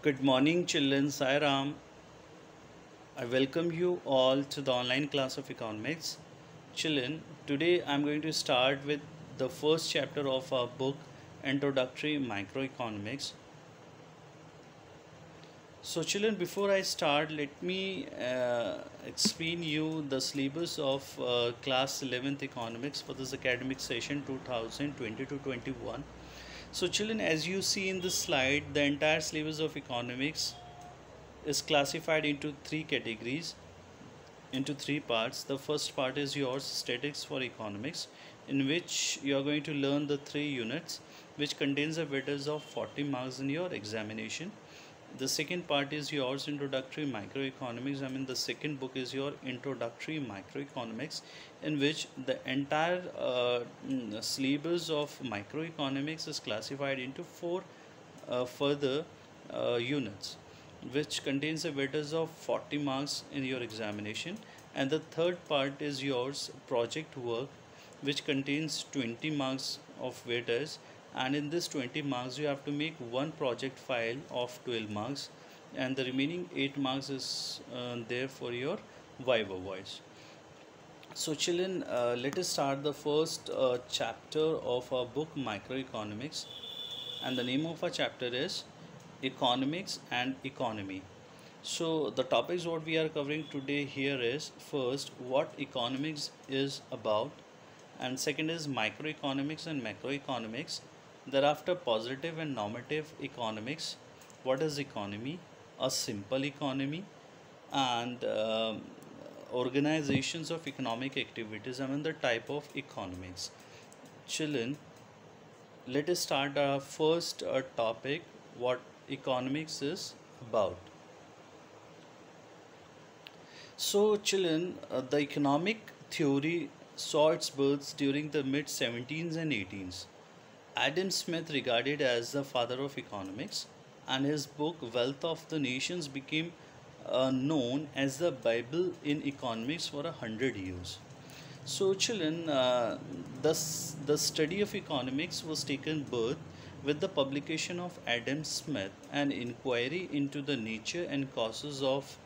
Good morning, children. Sai Ram. I welcome you all to the online class of economics. Children, today I'm going to start with the first chapter of our book, Introductory Microeconomics. So, children, before I start, let me explain you the syllabus of class 11th economics for this academic session 2020 to 21. So, children, as you see in this slide, the entire syllabus of economics is classified into three categories, into three parts. The first part is yours, statics for economics, in which you are going to learn the three units, which contains a weightage of 40 marks in your examination. The second part is yours, introductory microeconomics. The second book is your introductory microeconomics, in which the entire syllabus of microeconomics is classified into four further units, which contains a weightage of 40 marks in your examination. And the third part is yours, project work, which contains 20 marks of weightage, and in this 20 marks you have to make one project file of 12 marks, and the remaining 8 marks is there for your viva voice. So children, let us start the first chapter of our book, Microeconomics, and the name of our chapter is Economics and Economy. So the topics what we are covering today here is, first, what economics is about, and second is microeconomics and macroeconomics. Thereafter, positive and normative economics, what is economy, a simple economy, and organizations of economic activities, the type of economics. Children, let us start our first topic, what economics is about. So, children, the economic theory saw its birth during the mid 17th and 18th. Adam Smith, regarded as the father of economics, and his book Wealth of the Nations became known as the Bible in economics for 100 years. So, children, the study of economics was taken birth with the publication of Adam Smith, an inquiry into the nature and causes of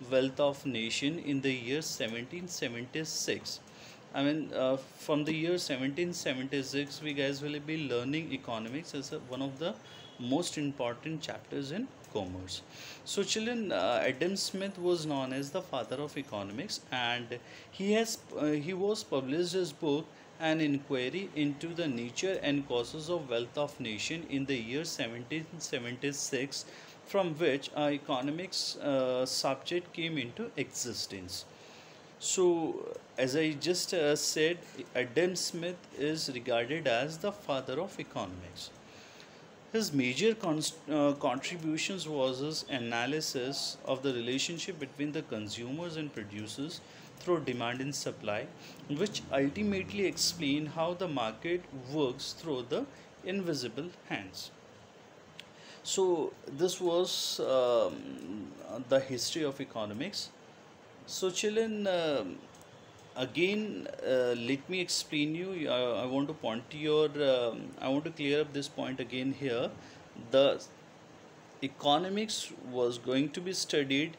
wealth of nation in the year 1776. From the year 1776, we guys will be learning economics as one of the most important chapters in commerce. So, children, Adam Smith was known as the father of economics, and he was published his book An Inquiry into the Nature and Causes of Wealth of Nation in the year 1776, from which economics subject came into existence. So, as I just said, Adam Smith is regarded as the father of economics. His major contributions was his analysis of the relationship between the consumers and producers through demand and supply, which ultimately explain how the market works through the invisible hands. So, this was the history of economics. So, children, again, let me explain you. I want to point to your. I want to clear up this point again here. The economics was going to be studied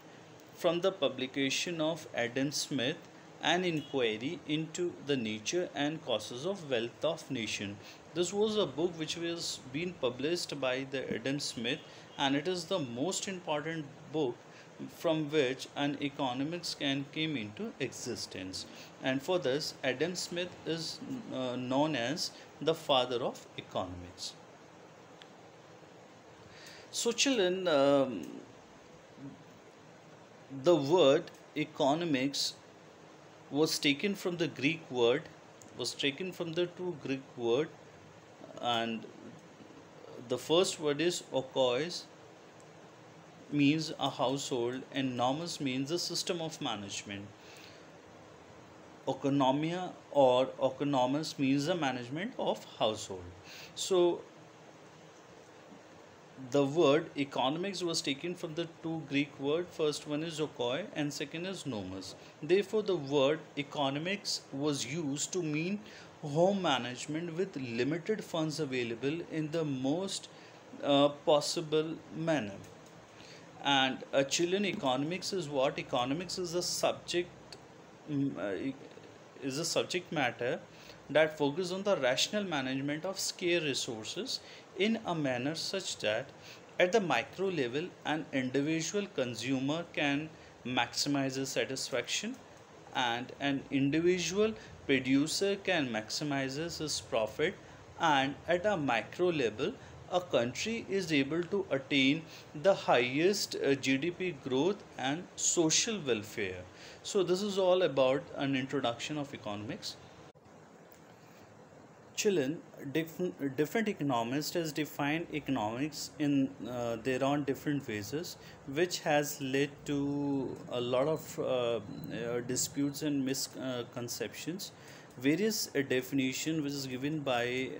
from the publication of Adam Smith, An Inquiry into the Nature and Causes of Wealth of Nation. This was a book which was being published by the Adam Smith, and it is the most important book from which an economics can came into existence. And for this, Adam Smith is known as the father of economics. So, children, the word economics was taken from the Greek word, was taken from the two Greek word, and the first word is oikos, means a household, and nomos means a system of management. Oikonomia or oikonomos means the management of household. So the word economics was taken from the two Greek words. First one is oikoi and second is nomos. Therefore, the word economics was used to mean home management with limited funds available in the most possible manner. And Chilean economics is what? Economics is a mm, uh, is a subject matter that focuses on the rational management of scarce resources in a manner such that at the micro level an individual consumer can maximize his satisfaction and an individual producer can maximize his profit, and at a micro level a country is able to attain the highest GDP growth and social welfare. So this is all about an introduction of economics. Chilean, different economists has defined economics in their own different phases, which has led to a lot of disputes and misconceptions. Various definition which is given by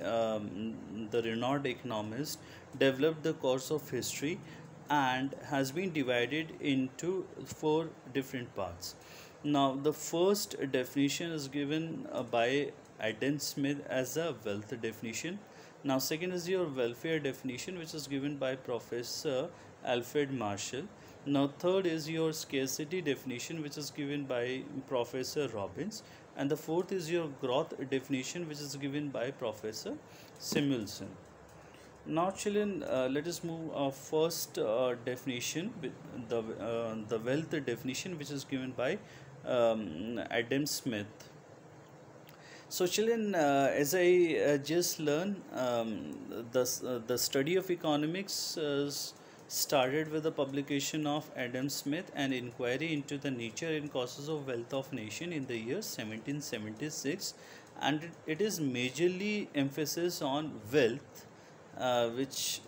the renowned economist developed the course of history and has been divided into four different parts. Now, the first definition is given by Adam Smith as a wealth definition. Now, second is your welfare definition, which is given by Professor Alfred Marshall. Now, third is your scarcity definition, which is given by Professor Robbins. And the fourth is your growth definition, which is given by Professor Samuelson. Now, children, let us move our first definition, with the wealth definition, which is given by Adam Smith. So, children, as I just learned, the study of economics started with the publication of Adam Smith, an inquiry into the nature and causes of wealth of nation in the year 1776, and it is majorly emphasis on wealth, which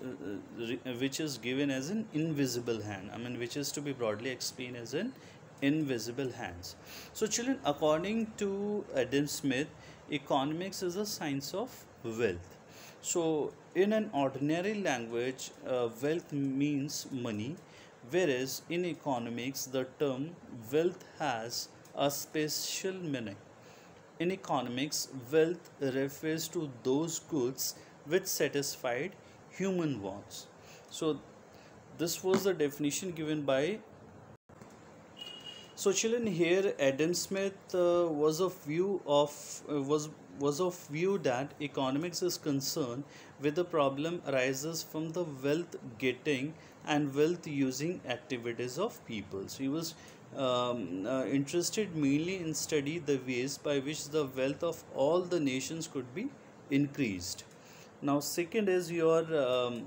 is given as an invisible hand. I mean, which is to be broadly explained as an invisible hands. So, children, according to Adam Smith, economics is a science of wealth. So, in an ordinary language, wealth means money, whereas in economics, the term wealth has a special meaning. In economics, wealth refers to those goods which satisfied human wants. So, this was the definition given by. So, children, here Adam Smith was of view that economics is concerned with the problem arises from the wealth getting and wealth using activities of people. So, he was interested mainly in study the ways by which the wealth of all the nations could be increased. Now, second is your um,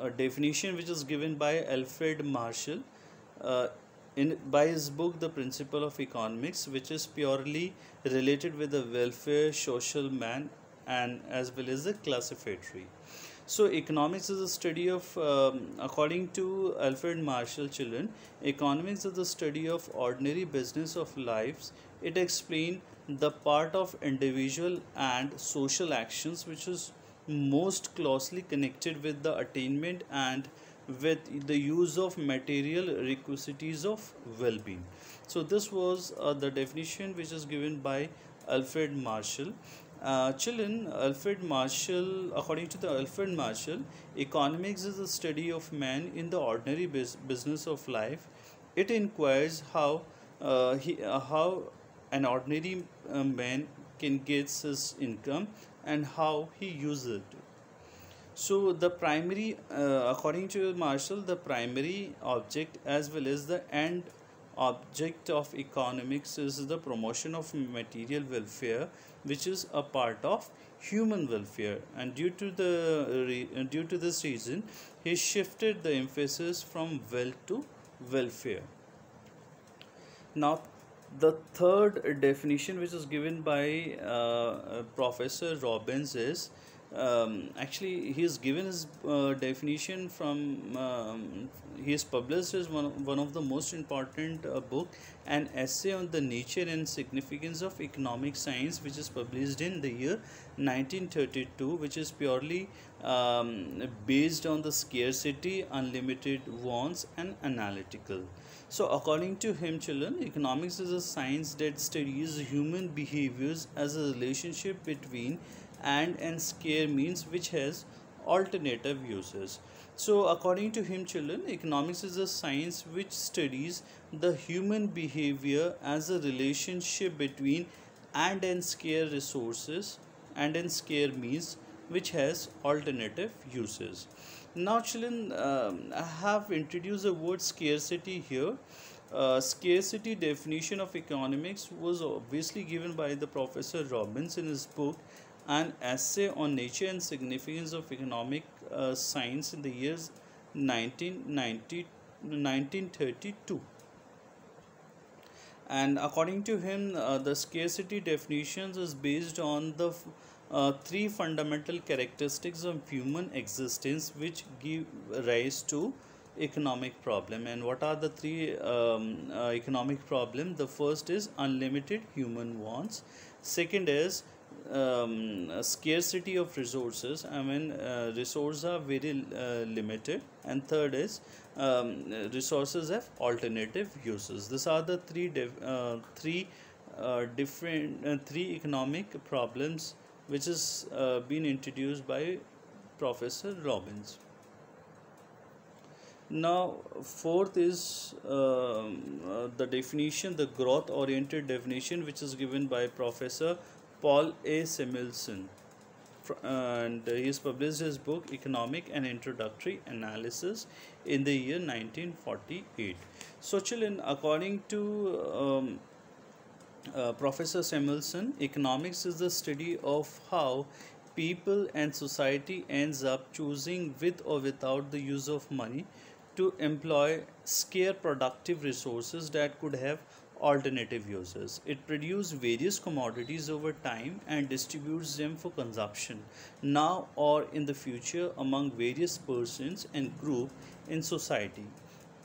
a definition which is given by Alfred Marshall uh, in by his book The Principle of Economics, which is purely related with the welfare, social man, and as well as the classificatory. So, economics is a study of, according to Alfred Marshall, children, economics is the study of ordinary business of lives. It explains the part of individual and social actions which is most closely connected with the attainment and with the use of material requisites of well-being. So this was the definition which is given by Alfred Marshall. Children, Alfred Marshall, according to the Alfred Marshall, economics is the study of man in the ordinary business of life. It inquires how an ordinary man can get his income and how he uses it. So the primary, according to Marshall, the primary object as well as the end object of economics is the promotion of material welfare, which is a part of human welfare. And due to this reason, he shifted the emphasis from wealth to welfare. Now, the third definition, which is given by Professor Robbins, is actually he has given his definition from he has published as one of the most important book, an essay on the nature and significance of economic science, which is published in the year 1932, which is purely based on the scarcity, unlimited wants, and analytical. So, according to him, children, economics is a science that studies human behaviors as a relationship between and scare means, which has alternative uses. So, according to him, children, economics is a science which studies the human behavior as a relationship between and scarce resources and scarce means which has alternative uses. Now, children, I have introduced the word scarcity here. Scarcity definition of economics was obviously given by the Professor Robbins in his book An Essay on Nature and Significance of Economic Science in the years 1990 1932. And according to him, the scarcity definitions is based on the three fundamental characteristics of human existence which give rise to economic problem. And what are the three economic problem? The first is unlimited human wants. Second is scarcity of resources. I mean, resources are very limited. And third is resources have alternative uses. These are the three economic problems which is been introduced by Professor Robbins. Now, fourth is the definition, the growth oriented definition, which is given by Professor Paul A. Samuelson. And he has published his book Economic and Introductory Analysis in the year 1948. So, children, according to Professor Samuelson, economics is the study of how people and society ends up choosing with or without the use of money to employ scarce productive resources that could have alternative uses. It produces various commodities over time and distributes them for consumption now or in the future among various persons and groups in society.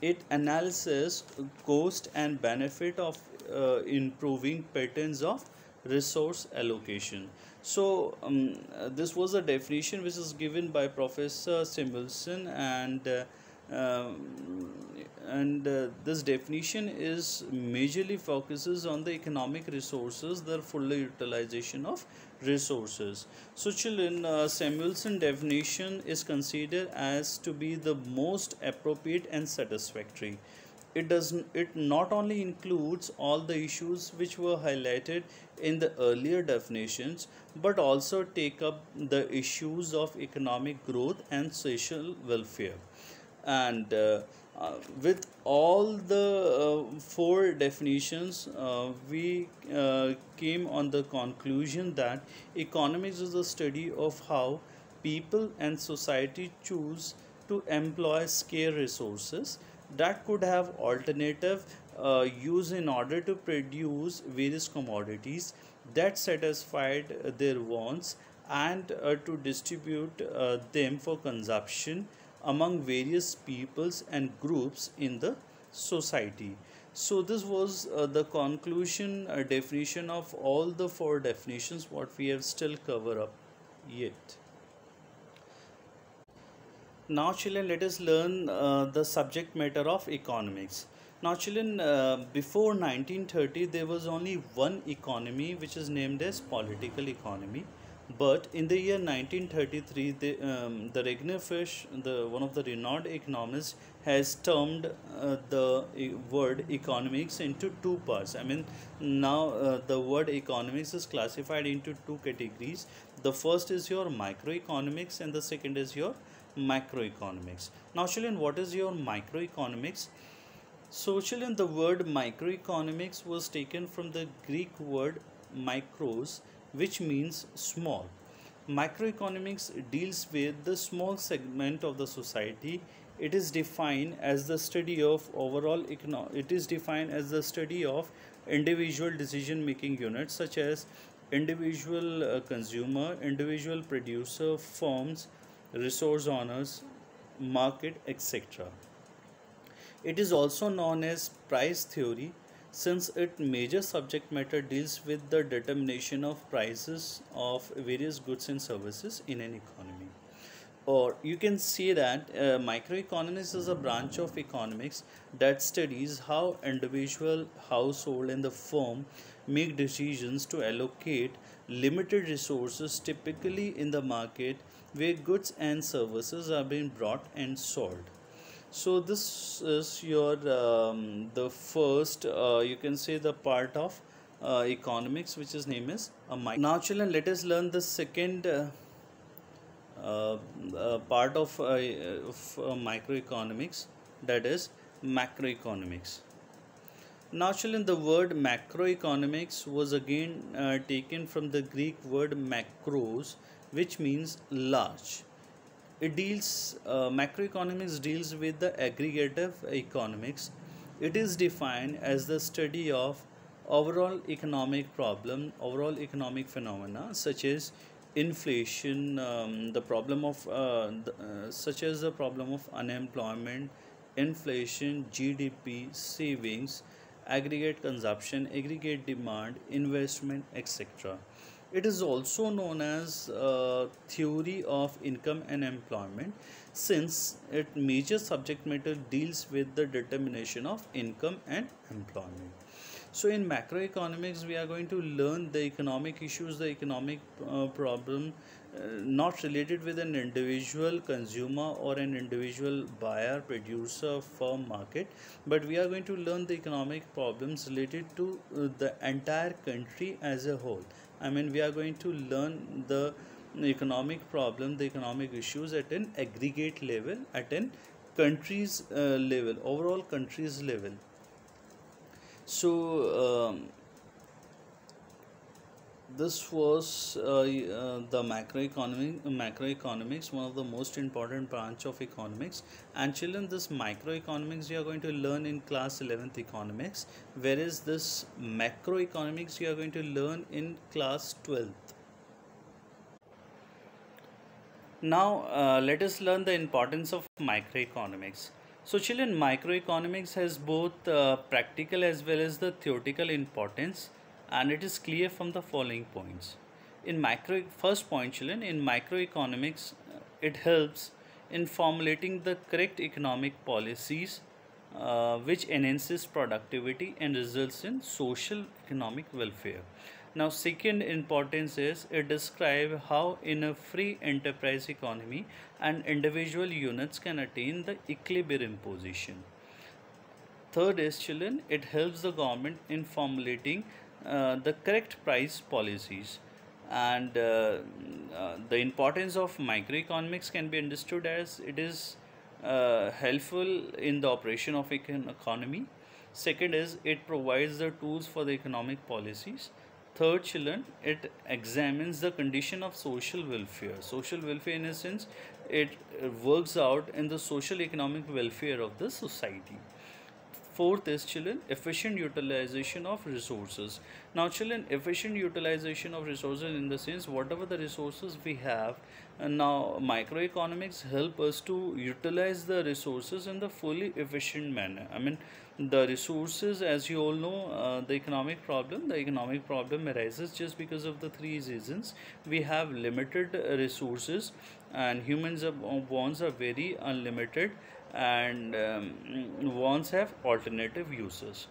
It analyzes cost and benefit of improving patterns of resource allocation. So this was a definition which is given by Professor Samuelson, and this definition is majorly focuses on the economic resources, the full utilization of resources. So, children, Samuelson definition is considered as to be the most appropriate and satisfactory. It not only includes all the issues which were highlighted in the earlier definitions, but also take up the issues of economic growth and social welfare. And with all the four definitions, we came on the conclusion that economics is the study of how people and society choose to employ scarce resources that could have alternative use in order to produce various commodities that satisfied their wants, and to distribute them for consumption among various peoples and groups in the society. So this was the conclusion definition of all the four definitions what we have still cover up yet. Now, children, let us learn the subject matter of economics. Now, children, before 1930, there was only one economy which is named as political economy. But in the year 1933, the Regner Fish, one of the renowned economists, has termed the word economics into two parts. I mean, now the word economics is classified into two categories. The first is your microeconomics, and the second is your macroeconomics. Now, children, what is your microeconomics? So, children, the word microeconomics was taken from the Greek word micros, which means small. Microeconomics deals with the small segment of the society. It is defined as the study of it is defined as the study of individual decision making units such as individual consumer, individual producer, firms, resource owners, market, etc. It is also known as price theory, since its major subject matter deals with the determination of prices of various goods and services in an economy. Or you can say that microeconomics is a branch of economics that studies how individual, household, and the firm make decisions to allocate limited resources typically in the market where goods and services are being brought and sold. So this is your the first you can say the part of economics, which is name is a now children, let us learn the second uh, part of microeconomics, that is macroeconomics. Now children, the word macroeconomics was again taken from the Greek word macros, which means large. It deals macroeconomics deals with the aggregative economics. It is defined as the study of overall economic problem, overall economic phenomena such as inflation, the problem of such as the problem of unemployment, inflation, GDP, savings, aggregate consumption, aggregate demand, investment, etc. It is also known as theory of income and employment, since its major subject matter deals with the determination of income and employment. So in macroeconomics, we are going to learn the economic issues, the economic problem, not related with an individual consumer or an individual buyer, producer, firm, market, but we are going to learn the economic problems related to the entire country as a whole. I mean, we are going to learn the economic problem, the economic issues at an aggregate level, at an country's level, overall country's level. So this was the macroeconomics, one of the most important branch of economics. And children, this microeconomics you are going to learn in class 11th economics, whereas this macroeconomics you are going to learn in class 12th. Now, let us learn the importance of microeconomics. So, children, microeconomics has both practical as well as the theoretical importance, and it is clear from the following points. In first point, children, in microeconomics, it helps in formulating the correct economic policies, which enhances productivity and results in social economic welfare. Now, second importance is it describes how in a free enterprise economy and individual units can attain the equilibrium position. Third is children, it helps the government in formulating the correct price policies. And the importance of microeconomics can be understood as it is helpful in the operation of economy. Second is it provides the tools for the economic policies. Third, children, it examines the condition of social welfare. Social welfare, in a sense, it works out in the social economic welfare of the society. Fourth is children, efficient utilization of resources. Now children, efficient utilization of resources in the sense whatever the resources we have, and now microeconomics help us to utilize the resources in the fully efficient manner. I mean, the resources, as you all know, the economic problem arises just because of the three reasons. We have limited resources, and humans wants are very unlimited, and wants have alternative uses.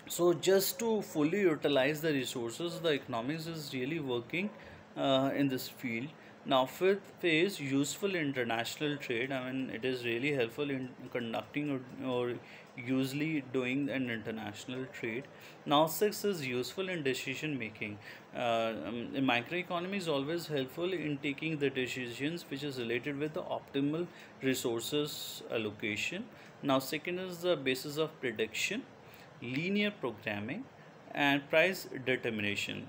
So just to fully utilize the resources, the economics is really working in this field. Now fifth is useful international trade. I mean, it is really helpful in conducting or usually doing an international trade. Now sixth is useful in decision making. In microeconomy is always helpful in taking the decisions which is related with the optimal resources allocation. Now second is the basis of prediction, linear programming, and price determination.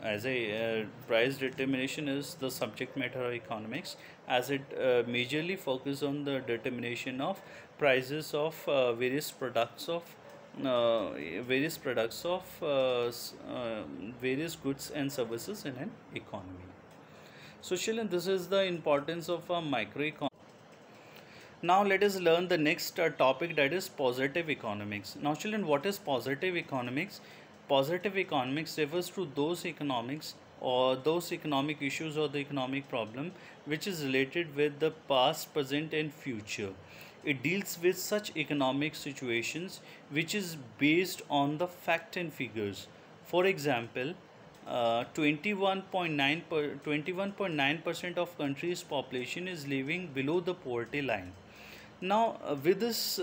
As a price determination is the subject matter of economics, as it majorly focus on the determination of prices of uh, various products of various goods and services in an economy. So children, this is the importance of a microeconomics. Now let us learn the next topic, that is positive economics. Now children, what is positive economics? Positive economics refers to those economics or those economic issues or the economic problem which is related with the past, present and future. It deals with such economic situations which is based on the fact and figures. For example, 21.9% of country's population is living below the poverty line. Now, with this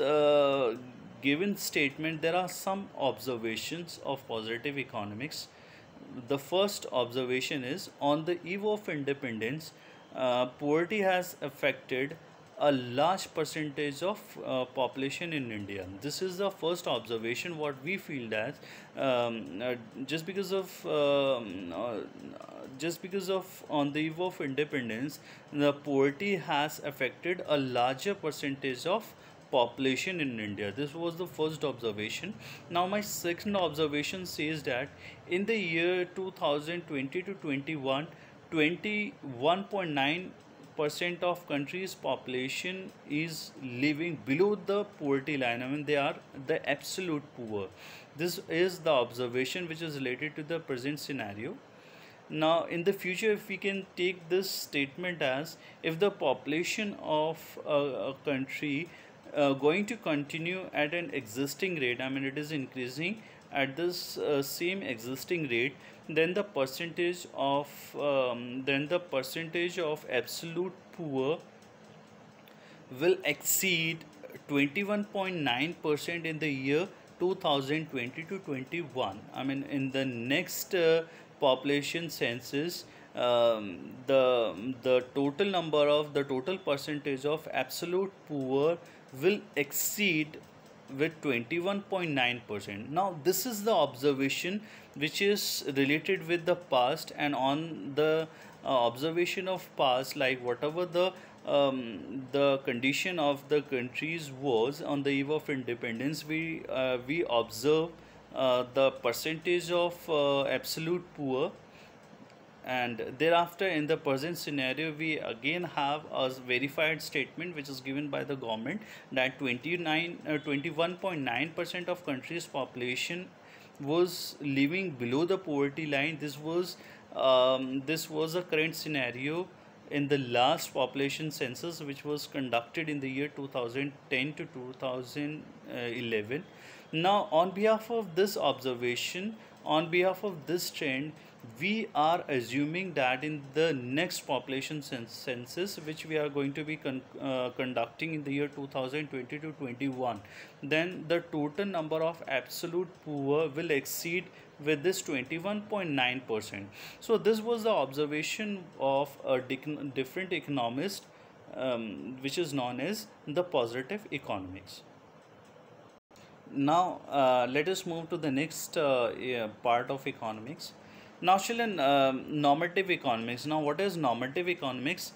given statement, there are some observations of positive economics. The first observation is on the eve of independence, poverty has affected a large percentage of population in India. This is the first observation what we feel that just because of on the eve of independence, the poverty has affected a larger percentage of population in India. This was the first observation. Now my second observation says that in the year 2020 to 21, 21.9% of country's population is living below the poverty line. I mean, they are the absolute poor. This is the observation which is related to the present scenario. Now, in the future, if we can take this statement as if the population of a country going to continue at an existing rate, I mean, it is increasing at this same existing rate, then the percentage of absolute poor will exceed 21.9% in the year 2020 to 21. I mean, in the next population census, the total number of the total percentage of absolute poor will exceed with 21.9%. Now this is the observation which is related with the past, and on the observation of past, like whatever the condition of the countries was on the eve of independence, we observe the percentage of absolute poor, and thereafter in the present scenario we again have a verified statement which is given by the government that 21.9% of country's population was living below the poverty line. This was a current scenario in the last population census which was conducted in the year 2010 to 2011. Now on behalf of this observation, on behalf of this trend, we are assuming that in the next population census which we are going to be conducting in the year 2020 to 21, then the total number of absolute poor will exceed with this 21.9%. So this was the observation of a different economist, which is known as the positive economics. Now let us move to the next part of economics. Now children, normative economics. Now what is normative economics?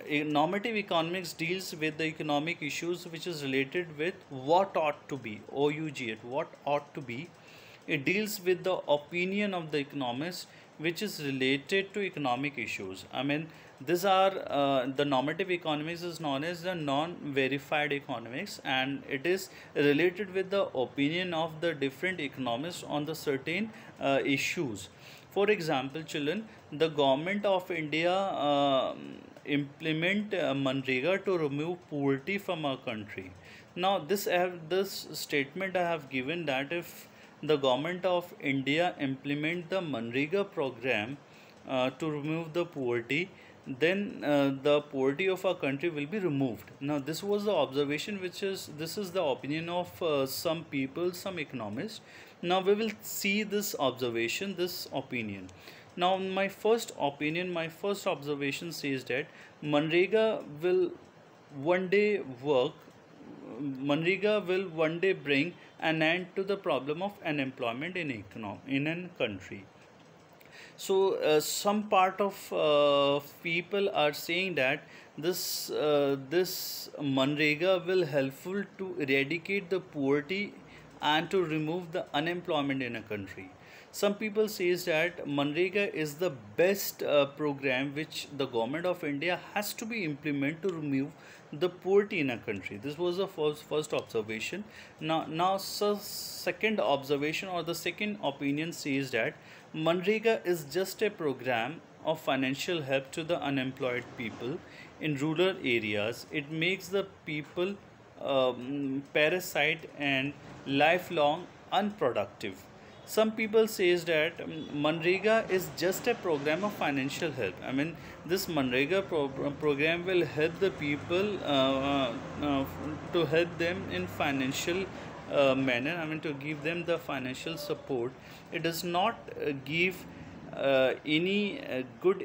Normative economics deals with the economic issues which is related with what ought to be, OUG, what ought to be. It deals with the opinion of the economist which is related to economic issues. I mean, these are the normative economics is known as the non-verified economics, and it is related with the opinion of the different economists on the certain issues. For example, children, the government of India implement Manrega to remove poverty from our country. Now, this statement I have given that if the government of India implement the Manrega program to remove the poverty, then the poverty of our country will be removed. Now this was the observation this is the opinion of some people, some economists. Now we will see this observation, this opinion. Now my first opinion, my first observation says that Manrega will one day work Manrega will one day bring an end to the problem of unemployment in a country. So some part of people are saying that this Manrega will helpful to eradicate the poverty and to remove the unemployment in a country. Some people says that Manrega is the best program which the government of India has to be implement to remove the poverty in a country. This was the first observation. Now second observation or the second opinion says that Manrega is just a program of financial help to the unemployed people in rural areas. It makes the people parasite and lifelong unproductive. Some people says that Manrega is just a program of financial help. I mean, this program will help the people to help them in financial manner. I mean, to give them the financial support. It does not give any good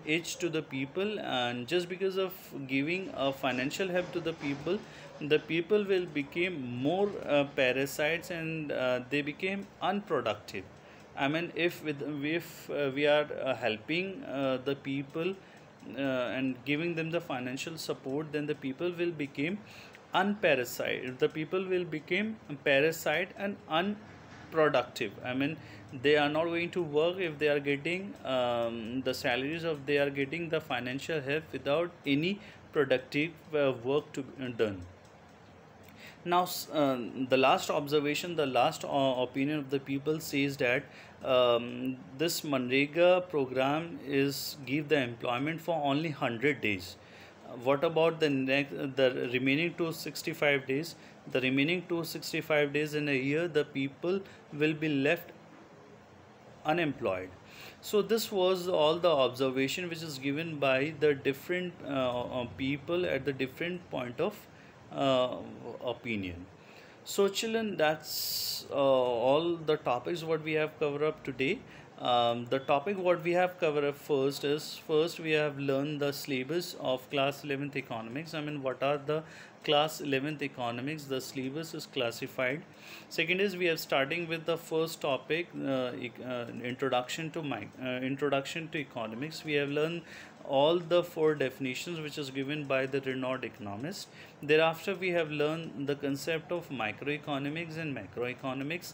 edge to the people, and just because of giving financial help to the people will become more parasites, and they became unproductive. I mean, if we are helping the people and giving them the financial support, then the people will become unparasite. The people will become parasite and unproductive. I mean, they are not going to work if they are getting the salaries of they are getting the financial help without any productive work to be done. Now, the last observation, the last opinion of the people says that this Manrega program is give the employment for only 100 days. What about the remaining 265 days? The remaining 265 days in a year, the people will be left unemployed. So this was all the observation which is given by the different people at the different point of uh, opinion. So children, that's all the topics what we have covered up today. The topic what we have covered up first is, first we have learned the syllabus of class 11th economics. I mean, what are the class 11th economics? The syllabus is classified. Second is we are starting with the first topic, introduction to economics. We have learned all the four definitions which is given by the renowned economist. Thereafter, we have learned the concept of microeconomics and macroeconomics.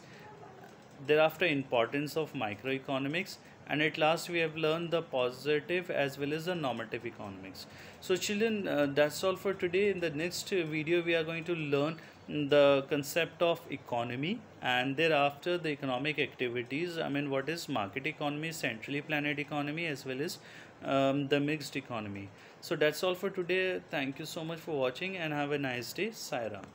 Thereafter, importance of microeconomics, and at last we have learned the positive as well as the normative economics. So children, that's all for today. In the next video we are going to learn the concept of economy, and thereafter the economic activities. I mean, what is market economy, centrally planned economy, as well as the mixed economy. So that's all for today. Thank you so much for watching and have a nice day. Sairam.